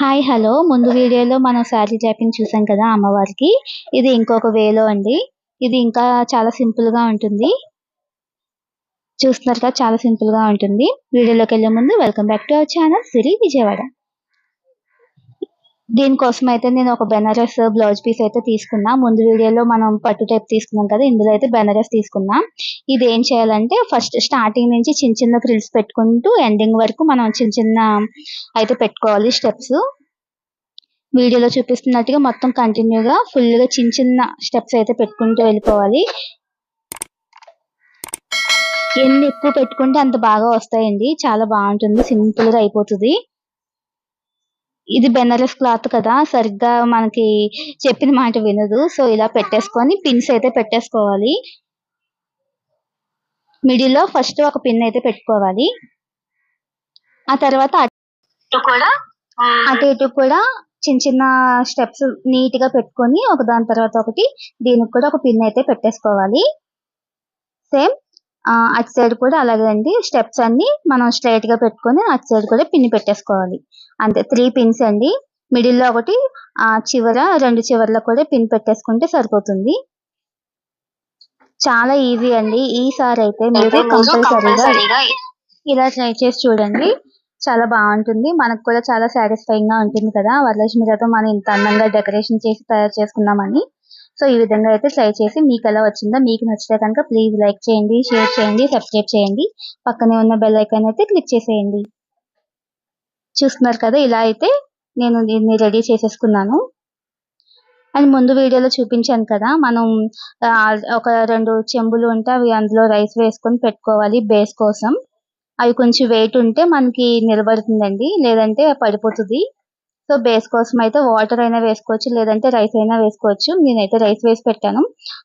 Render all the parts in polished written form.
Hi hello ముందు వీడియోలో మనం శారీ డ్రాపింగ్ చూసాం కదా అమ్మవారికి. ఇది ఇంకొక వేలో అండి. ఇది ఇంకా చాలా సింపుల్ గా ఉంటుంది. చూస్తున్నారు కదా, చాలా సింపుల్ గా ఉంటుంది. వీడియోలోకి వెళ్ళే ముందు welcome back to our channel Siri Vijayawada. దీనికోసం అయితే నేను ఒక బెనారస్ బ్లౌజ్ పీస్ అయితే తీసుకున్నా. ముందు వీడియోలో మనం పట్టు టైప్ తీసుకున్నాం కదా, ఇందులో అయితే బెనారస్ తీసుకున్నా. ఇది ఏం చేయాలంటే ఫస్ట్ స్టార్టింగ్ నుంచి చిన్న చిన్న ఫ్రిల్స్ పెట్టుకుంటూ ఎండింగ్ వరకు మనం చిన్న చిన్న అయితే పెట్టుకోవాలి స్టెప్స్. వీడియోలో చూపిస్తున్నట్టుగా మొత్తం కంటిన్యూగా ఫుల్గా చిన్న చిన్న స్టెప్స్ అయితే పెట్టుకుంటూ వెళ్ళిపోవాలి. ఎన్ని ఎక్కువ పెట్టుకుంటే అంత బాగా వస్తాయండి. చాలా బాగుంటుంది, సింపుల్ గా అయిపోతుంది. ఇది బెనారస్ క్లాత్ కదా, సరిగ్గా మనకి చెప్పిన మాట వినదు. సో ఇలా పెట్టేసుకొని పిన్స్ అయితే పెట్టేసుకోవాలి. మిడిల్ లో ఫస్ట్ ఒక పిన్ అయితే పెట్టుకోవాలి. ఆ తర్వాత అటు ఇటు కూడా చిన్న చిన్న స్టెప్స్ నీట్ గా పెట్టుకొని ఒక దాని తర్వాత ఒకటి దీనికి కూడా ఒక పిన్ అయితే పెట్టేసుకోవాలి. సేమ్ అటు సైడ్ కూడా అలాగే అండి. స్టెప్స్ అన్ని మనం స్ట్రైట్ గా పెట్టుకొని అటు సైడ్ కూడా పిన్ పెట్టేసుకోవాలి. అంతే, 3 పిన్స్ అండి. మిడిల్ లో ఒకటి, చివర 2 చివర్లో కూడా పిన్ పెట్టేసుకుంటే సరిపోతుంది. చాలా ఈజీ అండి. ఈసారి అయితే మీరు కంపల్సరీగా ఇలా ట్రై చేసి చూడండి. చాలా బాగుంటుంది. మనకు కూడా చాలా సాటిస్ఫైయింగ్ గా ఉంటుంది కదా, వరలక్ష్మి వ్రతం మనం ఇంత అందంగా డెకరేషన్ చేసి తయారు చేసుకున్నామని. సో ఈ విధంగా అయితే ట్రై చేసి మీకు ఎలా వచ్చిందో, మీకు నచ్చితే కనుక ప్లీజ్ లైక్ చేయండి, షేర్ చేయండి, సబ్స్క్రైబ్ చేయండి. పక్కనే ఉన్న బెల్ ఐకాన్ అయితే క్లిక్ చేసేయండి. చూస్తున్నారు కదా, ఇలా అయితే నేను దీన్ని రెడీ చేసేసుకున్నాను. అండ్ ముందు వీడియోలో చూపించాను కదా, మనం ఒక 2 చెంబులు ఉంటే అవి అందులో రైస్ వేసుకొని పెట్టుకోవాలి బేస్ కోసం. అవి కొంచెం వెయిట్ ఉంటే మనకి నిలబడుతుందండి, లేదంటే పడిపోతుంది. సో బేస్ కోసం అయితే వాటర్ అయినా వేసుకోవచ్చు, లేదంటే రైస్ అయినా వేసుకోవచ్చు. నేనైతే రైస్ వేసి పెట్టాను.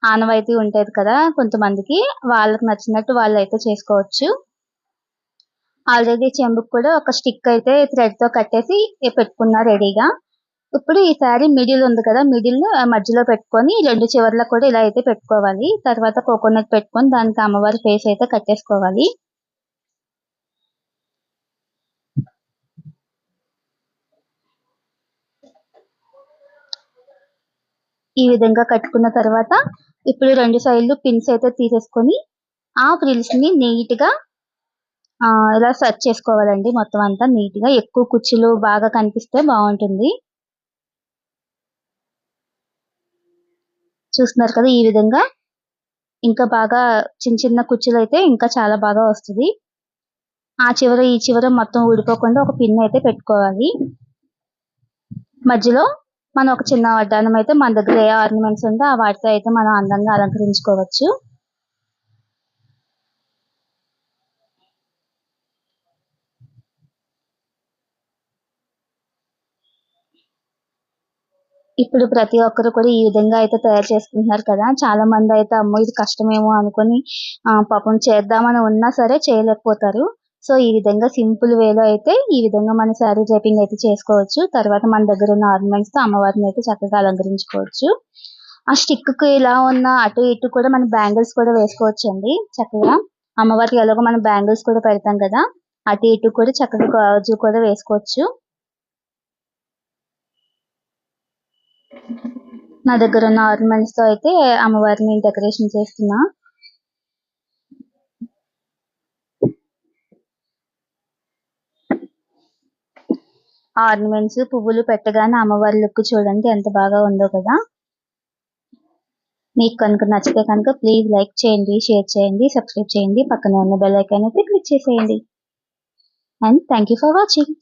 ఆనవాయితీ ఉంటుంది కదా కొంతమందికి, వాళ్ళకి నచ్చినట్టు వాళ్ళు అయితే చేసుకోవచ్చు. ఆల్రెడీ చెంబుకు కూడా ఒక స్టిక్ అయితే థ్రెడ్ తో కట్టేసి పెట్టుకున్నా రెడీగా. ఇప్పుడు ఈ శారీ మిడిల్ ఉంది కదా, మిడిల్ మధ్యలో పెట్టుకొని 2 చివర్లకు కూడా ఇలా అయితే పెట్టుకోవాలి. తర్వాత కోకోనట్ పెట్టుకొని దానికి అమ్మవారి ఫేస్ అయితే కట్టేసుకోవాలి. ఈ విధంగా కట్టుకున్న తర్వాత ఇప్పుడు 2 సైడ్లు పిన్స్ అయితే తీసేసుకొని ఆ ఫ్రిల్స్ ని నీట్ గా ఇలా సెట్ చేసుకోవాలండి. మొత్తం అంతా నీట్ గా, ఎక్కువ కుచ్చులు బాగా కనిపిస్తే బాగుంటుంది. చూస్తున్నారు కదా, ఈ విధంగా ఇంకా బాగా చిన్న చిన్న కుచ్చులు అయితే ఇంకా చాలా బాగా వస్తుంది. ఆ చివర ఈ చివర మొత్తం ఊడిపోకుండా ఒక పిన్ అయితే పెట్టుకోవాలి. మధ్యలో మనం ఒక చిన్న వడ్డానం అయితే మన దగ్గర ఏ ఆర్నమెంట్స్ ఉంటే ఆ వాటితో అయితే మనం అందంగా అలంకరించుకోవచ్చు. ఇప్పుడు ప్రతి ఒక్కరు కూడా ఈ విధంగా అయితే తయారు చేసుకుంటున్నారు కదా. చాలా మంది అయితే అమ్మో ఇది కష్టమేమో అనుకుని పాపం చేద్దామని ఉన్నా సరే చేయలేకపోతారు. సో ఈ విధంగా సింపుల్ వేలో అయితే ఈ విధంగా మన శారీ డ్రైపింగ్ అయితే చేసుకోవచ్చు. తర్వాత మన దగ్గర ఉన్న ఆర్నమెంట్స్ తో అమ్మవారిని అయితే చక్కగా అలంకరించుకోవచ్చు. ఆ స్టిక్ కు ఇలా ఉన్న అటు ఇటు కూడా మన బ్యాంగిల్స్ కూడా వేసుకోవచ్చు అండి. చక్కగా అమ్మవారికి ఎలాగో మనం బ్యాంగిల్స్ కూడా పెడతాం కదా, అటు ఇటు కూడా చక్కగా గాజు కూడా వేసుకోవచ్చు. నా దగ్గర ఉన్న ఆర్నమెంట్స్ తో అయితే అమ్మవారిని డెకరేషన్ చేస్తున్నా. ఆర్నమెంట్స్ పువ్వులు పెట్టగానే అమ్మవారి లుక్ చూడండి ఎంత బాగా ఉందో కదా. మీకు కనుక నచ్చితే కనుక ప్లీజ్ లైక్ చేయండి, షేర్ చేయండి, సబ్స్క్రైబ్ చేయండి. పక్కనే ఉన్న బెల్ ఐకాన్ అయితే క్లిక్ చేసేయండి. And thank you for watching.